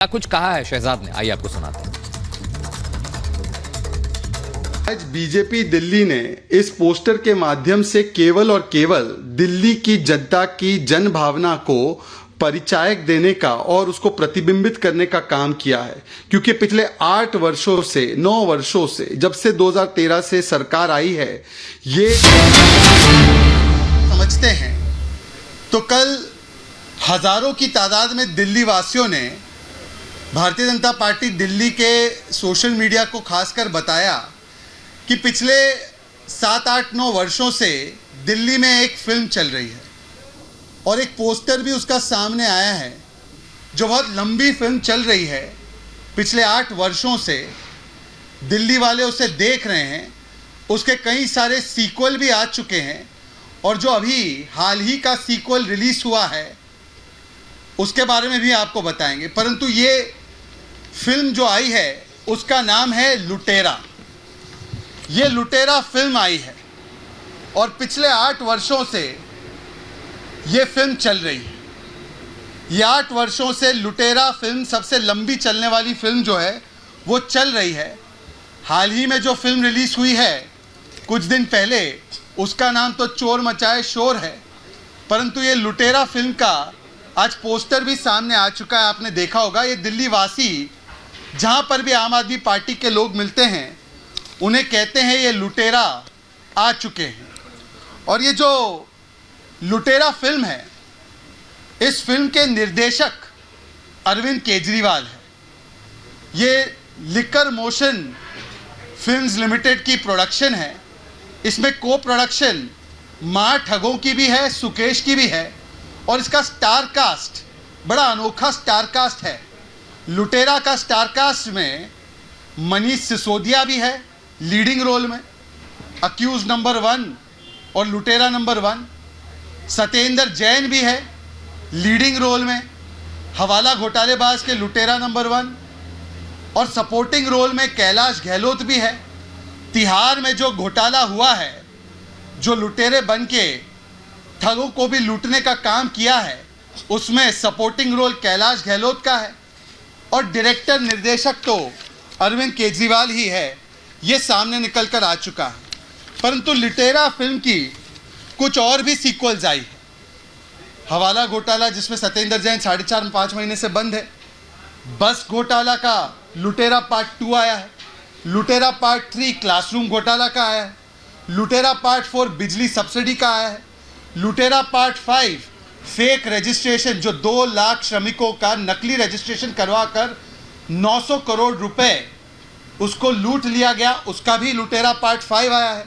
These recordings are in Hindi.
कुछ कहा है शहजाद ने, आइए आपको सुनाते हैं। आज बीजेपी दिल्ली ने इस पोस्टर के माध्यम से केवल और केवल दिल्ली की जनता की जन भावना को परिचायक देने का और उसको प्रतिबिंबित करने का काम किया है, क्योंकि पिछले 8 वर्षों से 9 वर्षों से जब से 2013 से सरकार आई है ये समझते हैं। तो कल हजारों की तादाद में दिल्ली वासियों ने भारतीय जनता पार्टी दिल्ली के सोशल मीडिया को खासकर बताया कि पिछले 7-8-9 वर्षों से दिल्ली में एक फिल्म चल रही है और एक पोस्टर भी उसका सामने आया है, जो बहुत लंबी फिल्म चल रही है। पिछले 8 वर्षों से दिल्ली वाले उसे देख रहे हैं, उसके कई सारे सीक्वल भी आ चुके हैं और जो अभी हाल ही का सीक्वल रिलीज हुआ है उसके बारे में भी आपको बताएंगे। परंतु ये फिल्म जो आई है उसका नाम है लुटेरा। ये लुटेरा फिल्म आई है और पिछले 8 वर्षों से ये फिल्म चल रही है। ये 8 वर्षों से लुटेरा फिल्म सबसे लंबी चलने वाली फिल्म जो है वो चल रही है। हाल ही में जो फिल्म रिलीज हुई है कुछ दिन पहले, उसका नाम तो चोर मचाए शोर है, परंतु ये लुटेरा फिल्म का आज पोस्टर भी सामने आ चुका है। आपने देखा होगा, ये दिल्ली वासी जहाँ पर भी आम आदमी पार्टी के लोग मिलते हैं उन्हें कहते हैं ये लुटेरा आ चुके हैं। और ये जो लुटेरा फिल्म है, इस फिल्म के निर्देशक अरविंद केजरीवाल है। ये लिकर मोशन फिल्म्स लिमिटेड की प्रोडक्शन है। इसमें को प्रोडक्शन माँ ठगों की भी है, सुकेश की भी है और इसका स्टार कास्ट बड़ा अनोखा स्टार कास्ट है। लुटेरा का स्टार कास्ट में मनीष सिसोदिया भी है लीडिंग रोल में, अक्यूज नंबर 1 और लुटेरा नंबर 1। सत्येंद्र जैन भी है लीडिंग रोल में, हवाला घोटालेबाज के लुटेरा नंबर 1। और सपोर्टिंग रोल में कैलाश गहलोत भी है। तिहाड़ में जो घोटाला हुआ है, जो लुटेरे बन के ठगों को भी लूटने का काम किया है, उसमें सपोर्टिंग रोल कैलाश गहलोत का है और डायरेक्टर निर्देशक तो अरविंद केजरीवाल ही है। ये सामने निकल कर आ चुका है। परंतु लुटेरा फिल्म की कुछ और भी सीक्वल्स आई है। हवाला घोटाला जिसमें सत्येंद्र जैन 4.5-5 महीने से बंद है। बस घोटाला का लुटेरा पार्ट 2 आया है। लुटेरा पार्ट 3 क्लासरूम घोटाला का आया है। लुटेरा पार्ट 4 बिजली सब्सिडी का आया है। लुटेरा पार्ट 5 फेक रजिस्ट्रेशन, जो 2 लाख श्रमिकों का नकली रजिस्ट्रेशन करवाकर 900 करोड़ रुपए उसको लूट लिया गया, उसका भी लुटेरा पार्ट 5 आया है।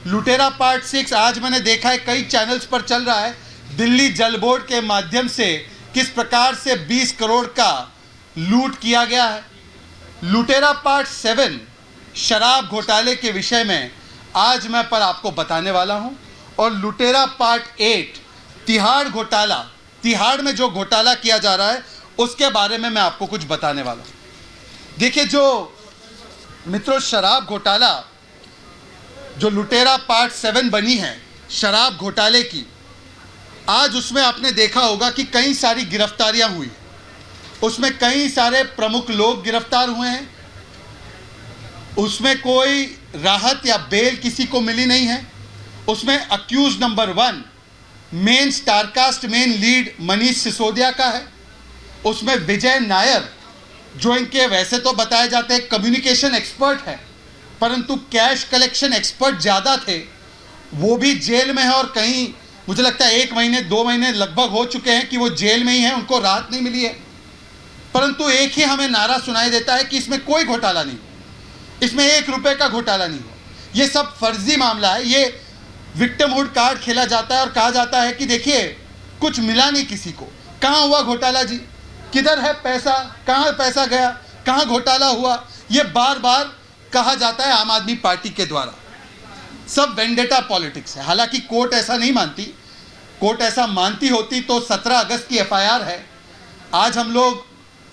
लुटेरा पार्ट 6 आज मैंने देखा है कई चैनल्स पर चल रहा है, दिल्ली जल बोर्ड के माध्यम से किस प्रकार से 20 करोड़ का लूट किया गया है। लुटेरा पार्ट 7 शराब घोटाले के विषय में आज मैं पर आपको बताने वाला हूं। और लुटेरा पार्ट 8 तिहाड़ घोटाला, तिहाड़ में जो घोटाला किया जा रहा है उसके बारे में मैं आपको कुछ बताने वाला हूं। देखिए जो मित्रों, शराब घोटाला जो लुटेरा पार्ट 7 बनी है शराब घोटाले की, आज उसमें आपने देखा होगा कि कई सारी गिरफ्तारियां हुई। उसमें कई सारे प्रमुख लोग गिरफ्तार हुए हैं। उसमें कोई राहत या बेल किसी को मिली नहीं है। उसमें accused number 1 main starcast main lead Manish Sisodia का है। उसमें विजय नायर, जो इनके वैसे तो बताए जाते हैं कम्युनिकेशन एक्सपर्ट है, परंतु कैश कलेक्शन एक्सपर्ट ज़्यादा थे, वो भी जेल में है और कहीं मुझे लगता है 1 महीने 2 महीने लगभग हो चुके हैं कि वो जेल में ही है, उनको राहत नहीं मिली है। परंतु एक ही हमें नारा सुनाई देता है कि इसमें कोई घोटाला नहीं, इसमें 1 रुपये का घोटाला नहीं हो, ये सब फर्जी मामला है। ये विक्टिमहुड कार्ड खेला जाता है और कहा जाता है कि देखिए कुछ मिला नहीं किसी को, कहाँ हुआ घोटाला जी, किधर है पैसा, कहाँ पैसा गया, कहाँ घोटाला हुआ, ये बार बार कहा जाता है आम आदमी पार्टी के द्वारा। सब वेंडेटा पॉलिटिक्स है। हालांकि कोर्ट ऐसा नहीं मानती। कोर्ट ऐसा मानती होती तो 17 अगस्त की एफआईआर है। आज हम लोग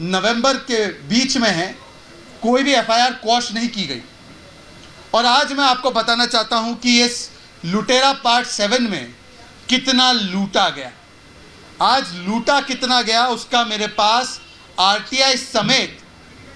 नवंबर के बीच में हैं, कोई भी एफआईआर क्वॉश नहीं की गई। और आज मैं आपको बताना चाहता हूं कि इस लुटेरा पार्ट 7 में कितना लूटा गया। आज लूटा कितना गया उसका मेरे पास आरटीआई समेत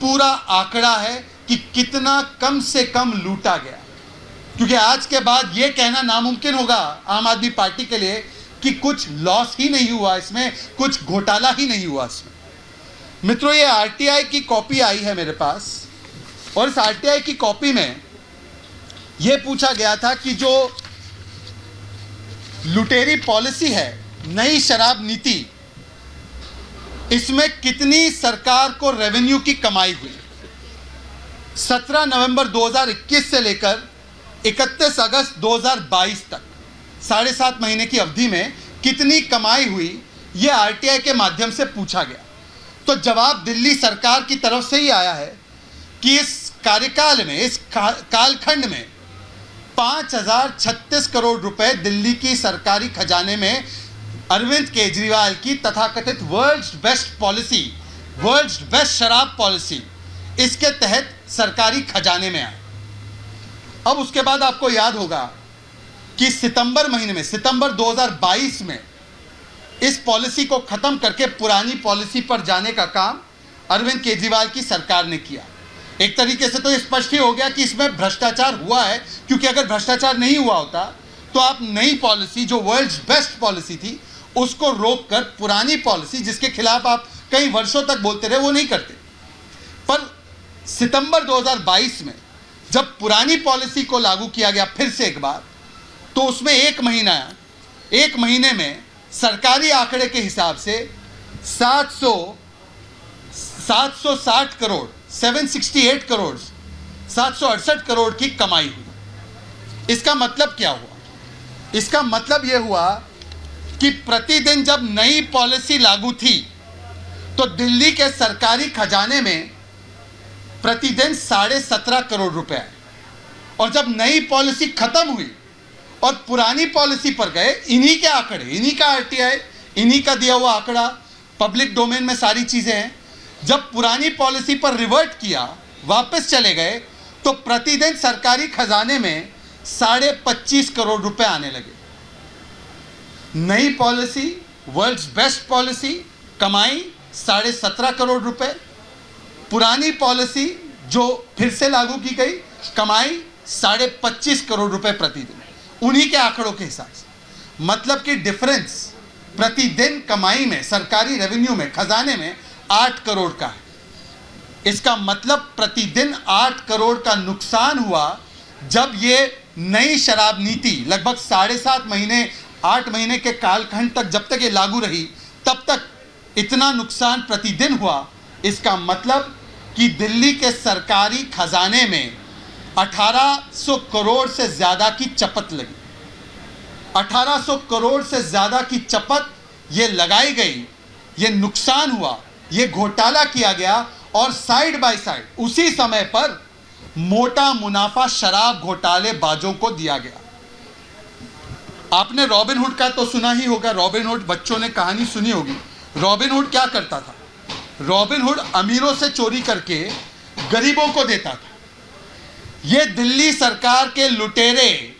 पूरा आंकड़ा है कि कितना कम से कम लूटा गया, क्योंकि आज के बाद ये कहना नामुमकिन होगा आम आदमी पार्टी के लिए कि कुछ लॉस ही नहीं हुआ इसमें, कुछ घोटाला ही नहीं हुआ इसमें। मित्रों, ये आरटीआई की कॉपी आई है मेरे पास, और इस आरटीआई की कॉपी में ये पूछा गया था कि जो लुटेरी पॉलिसी है, नई शराब नीति, इसमें कितनी सरकार को रेवेन्यू की कमाई हुई। 17 नवंबर 2021 से लेकर 31 अगस्त 2022 तक 7.5 महीने की अवधि में कितनी कमाई हुई, ये आरटीआई के माध्यम से पूछा गया। तो जवाब दिल्ली सरकार की तरफ से ही आया है कि इस कार्यकाल में, इस कालखंड में 5,036 करोड़ रुपए दिल्ली की सरकारी खजाने में अरविंद केजरीवाल की तथाकथित world's best policy, world's best शराब पॉलिसी, इसके तहत सरकारी खजाने में आए। अब उसके बाद आपको याद होगा कि सितंबर महीने में, सितंबर 2022 में इस पॉलिसी को खत्म करके पुरानी पॉलिसी पर जाने का काम अरविंद केजरीवाल की सरकार ने किया। एक तरीके से तो ये स्पष्ट ही हो गया कि इसमें भ्रष्टाचार हुआ है, क्योंकि अगर भ्रष्टाचार नहीं हुआ होता तो आप नई पॉलिसी, जो वर्ल्ड्स बेस्ट पॉलिसी थी, उसको रोककर पुरानी पॉलिसी, जिसके खिलाफ आप कई वर्षों तक बोलते रहे, वो नहीं करते। पर सितंबर 2022 में जब पुरानी पॉलिसी को लागू किया गया फिर से एक बार, तो उसमें एक महीने में सरकारी आंकड़े के हिसाब से 760 करोड़ 768 करोड़ 768 करोड़ की कमाई हुई। इसका मतलब क्या हुआ? इसका मतलब यह हुआ कि प्रतिदिन जब नई पॉलिसी लागू थी तो दिल्ली के सरकारी खजाने में प्रतिदिन 17.5 करोड़ रुपए आए, और जब नई पॉलिसी खत्म हुई और पुरानी पॉलिसी पर गए, इन्हीं के आंकड़े, इन्हीं का आरटीआई, इन्हीं का दिया हुआ आंकड़ा, पब्लिक डोमेन में सारी चीजें हैं, जब पुरानी पॉलिसी पर रिवर्ट किया, वापस चले गए, तो प्रतिदिन सरकारी खजाने में 25.5 करोड़ रुपए आने लगे। नई पॉलिसी, वर्ल्ड्स बेस्ट पॉलिसी, कमाई 17.5 करोड़ रुपए, पुरानी पॉलिसी जो फिर से लागू की गई, कमाई 25.5 करोड़ रुपए प्रतिदिन, उन्हीं के आंकड़ों के हिसाब से। मतलब कि डिफरेंस प्रतिदिन कमाई में, सरकारी रेवेन्यू में, खजाने में 8 करोड़ का है। इसका मतलब प्रतिदिन 8 करोड़ का नुकसान हुआ जब ये नई शराब नीति लगभग 7.5 महीने, 8 महीने के कालखंड तक, जब तक ये लागू रही, तब तक इतना नुकसान प्रतिदिन हुआ। इसका मतलब कि दिल्ली के सरकारी खजाने में 1800 करोड़ से ज़्यादा की चपत लगी। 1800 करोड़ से ज़्यादा की चपत ये लगाई गई, ये नुकसान हुआ, ये घोटाला किया गया, और साइड बाय साइड उसी समय पर मोटा मुनाफा शराब घोटाले बाजों को दिया गया। आपने रॉबिनहुड का तो सुना ही होगा, रॉबिनहुड, बच्चों ने कहानी सुनी होगी। रॉबिनहुड क्या करता था? रॉबिनहुड अमीरों से चोरी करके गरीबों को देता था। ये दिल्ली सरकार के लुटेरे,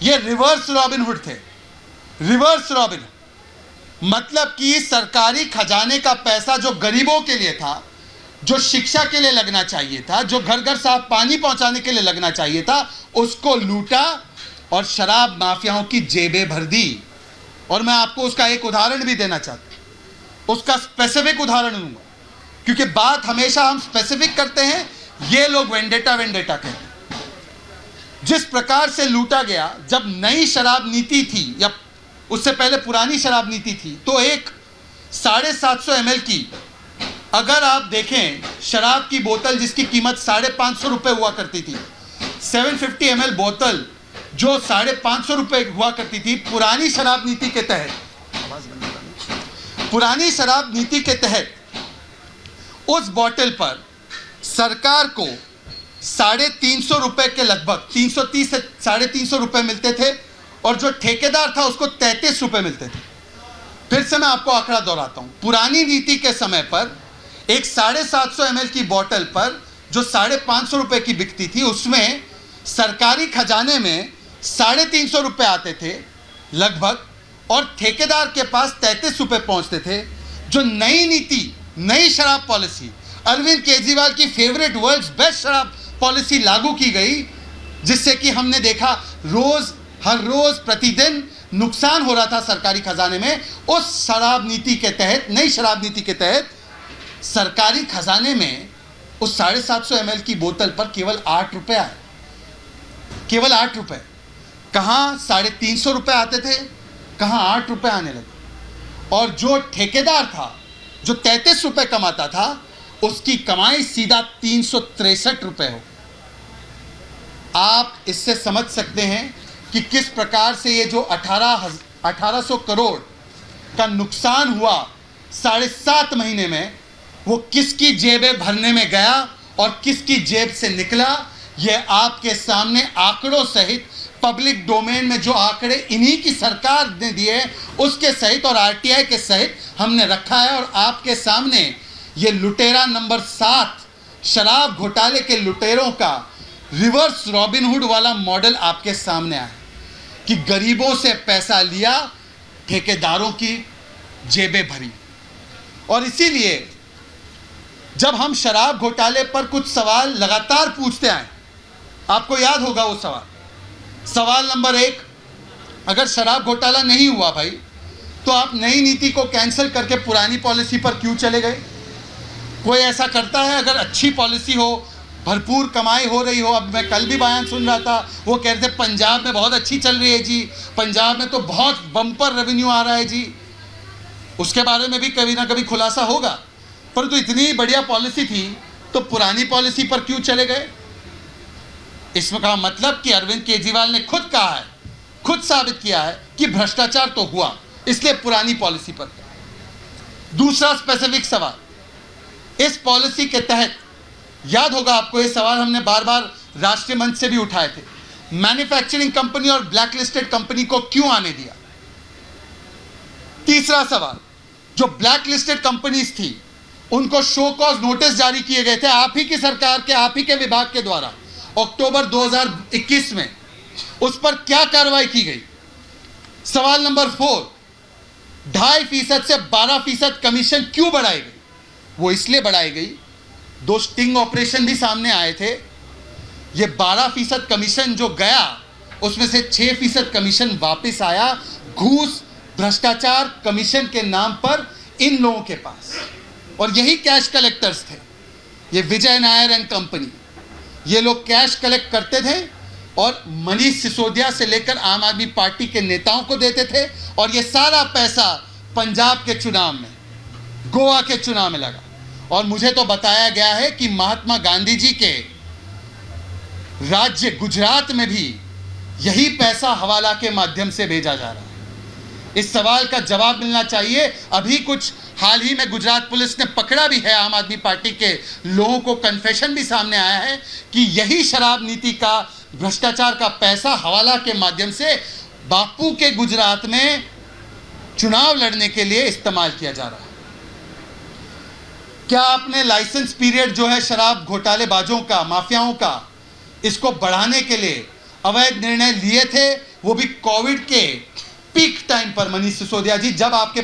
ये रिवर्स रॉबिनहुड थे, रिवर्स रॉबिनहुड। मतलब कि सरकारी खजाने का पैसा जो गरीबों के लिए था, जो शिक्षा के लिए लगना चाहिए था, जो घर घर साफ पानी पहुंचाने के लिए लगना चाहिए था, उसको लूटा और शराब माफियाओं की जेबें भर दी। और मैं आपको उसका एक उदाहरण भी देना चाहता हूं, उसका स्पेसिफिक उदाहरण दूंगा, क्योंकि बात हमेशा हम स्पेसिफिक करते हैं, ये लोग वेंडेटा कहते हैं। जिस प्रकार से लूटा गया, जब नई शराब नीति थी या उससे पहले पुरानी शराब नीति थी, तो एक 750 ml की, अगर आप देखें, शराब की बोतल जिसकी कीमत 550 रुपये हुआ करती थी, 750 ml बोतल जो 550 रुपये हुआ करती थी, पुरानी शराब नीति के तहत उस बोतल पर सरकार को 350 रुपये के लगभग 330 से 350 रुपये मिलते थे, और जो ठेकेदार था उसको 33 रुपये मिलते थे। फिर से मैं आपको आंकड़ा दोहराता हूं, पुरानी नीति के समय पर एक 750 ml की बोतल पर जो 550 रुपये की बिकती थी, उसमें सरकारी खजाने में 350 रुपये आते थे लगभग, और ठेकेदार के पास 33 रुपये पहुंचते थे। जो नई नीति नई शराब पॉलिसी, अरविंद केजरीवाल की फेवरेट वर्ल्ड्स बेस्ट शराब पॉलिसी लागू की गई, जिससे कि हमने देखा हर रोज प्रतिदिन नुकसान हो रहा था सरकारी खजाने में। उस शराब नीति के तहत, नई शराब नीति के तहत सरकारी खजाने में उस 750 ml की बोतल पर केवल 8 रुपए आए, केवल 8 रुपए। कहाँ 350 रुपए आते थे, कहाँ 8 रुपए आने लगे। और जो ठेकेदार था, जो 33 रुपए कमाता था, उसकी कमाई सीधा 363 रुपए हो। आप इससे समझ सकते हैं कि किस प्रकार से ये जो 1800 करोड़ का नुकसान हुआ 7.5 महीने में, वो किसकी जेबें भरने में गया और किसकी जेब से निकला, ये आपके सामने आंकड़ों सहित, पब्लिक डोमेन में जो आंकड़े इन्हीं की सरकार ने दिए उसके सहित और आरटीआई के सहित हमने रखा है। और आपके सामने ये लुटेरा नंबर 7, शराब घोटाले के लुटेरों का रिवर्स रॉबिनहुड वाला मॉडल आपके सामने आया कि गरीबों से पैसा लिया, ठेकेदारों की जेबें भरी। और इसीलिए जब हम शराब घोटाले पर कुछ सवाल लगातार पूछते आए, आपको याद होगा वो सवाल नंबर 1, अगर शराब घोटाला नहीं हुआ भाई, तो आप नई नीति को कैंसिल करके पुरानी पॉलिसी पर क्यों चले गए? कोई ऐसा करता है? अगर अच्छी पॉलिसी हो, भरपूर कमाई हो रही हो, अब मैं कल भी बयान सुन रहा था, वो कह रहे थे पंजाब में बहुत अच्छी चल रही है जी, पंजाब में तो बहुत बम्पर रेवेन्यू आ रहा है जी, उसके बारे में भी कभी ना कभी खुलासा होगा। परंतु इतनी बढ़िया पॉलिसी थी तो पुरानी पॉलिसी पर क्यों चले गए? इसका मतलब कि अरविंद केजरीवाल ने खुद कहा है, खुद साबित किया है कि भ्रष्टाचार तो हुआ, इसलिए पुरानी पॉलिसी पर। दूसरा स्पेसिफिक सवाल, इस पॉलिसी के तहत, याद होगा आपको ये सवाल हमने बार बार राष्ट्रीय मंच से भी उठाए थे, मैन्युफैक्चरिंग कंपनी और ब्लैक लिस्टेड कंपनी को क्यों आने दिया? तीसरा सवाल, जो ब्लैक लिस्टेड कंपनीज थी उनको शो कॉज नोटिस जारी किए गए थे आप ही की सरकार के, आप ही के विभाग के द्वारा अक्टूबर 2021 में, उस पर क्या कार्रवाई की गई? सवाल नंबर 4, 2.5% से 12% कमीशन क्यों बढ़ाई गई? वो इसलिए बढ़ाई गई, 2 स्टिंग ऑपरेशन भी सामने आए थे। ये 12% कमीशन जो गया, उसमें से 6% कमीशन वापस आया घूस, भ्रष्टाचार, कमीशन के नाम पर इन लोगों के पास। और यही कैश कलेक्टर्स थे, ये विजय नायर एंड कंपनी। ये लोग कैश कलेक्ट करते थे और मनीष सिसोदिया से लेकर आम आदमी पार्टी के नेताओं को देते थे, और ये सारा पैसा पंजाब के चुनाव में, गोवा के चुनाव में लगा। और मुझे तो बताया गया है कि महात्मा गांधी जी के राज्य गुजरात में भी यही पैसा हवाला के माध्यम से भेजा जा रहा है। इस सवाल का जवाब मिलना चाहिए। अभी कुछ हाल ही में गुजरात पुलिस ने पकड़ा भी है आम आदमी पार्टी के लोगों को, कन्फेशन भी सामने आया है कि यही शराब नीति का, भ्रष्टाचार का पैसा हवाला के माध्यम से बापू के गुजरात में चुनाव लड़ने के लिए इस्तेमाल किया जा रहा है। क्या आपने लाइसेंस पीरियड जो है शराब घोटालेबाजों का, माफियाओं का, इसको बढ़ाने के लिए अवैध निर्णय लिए थे? वो भी कोविड के पीक टाइम पर, मनीष सिसोदिया जी, जब आपके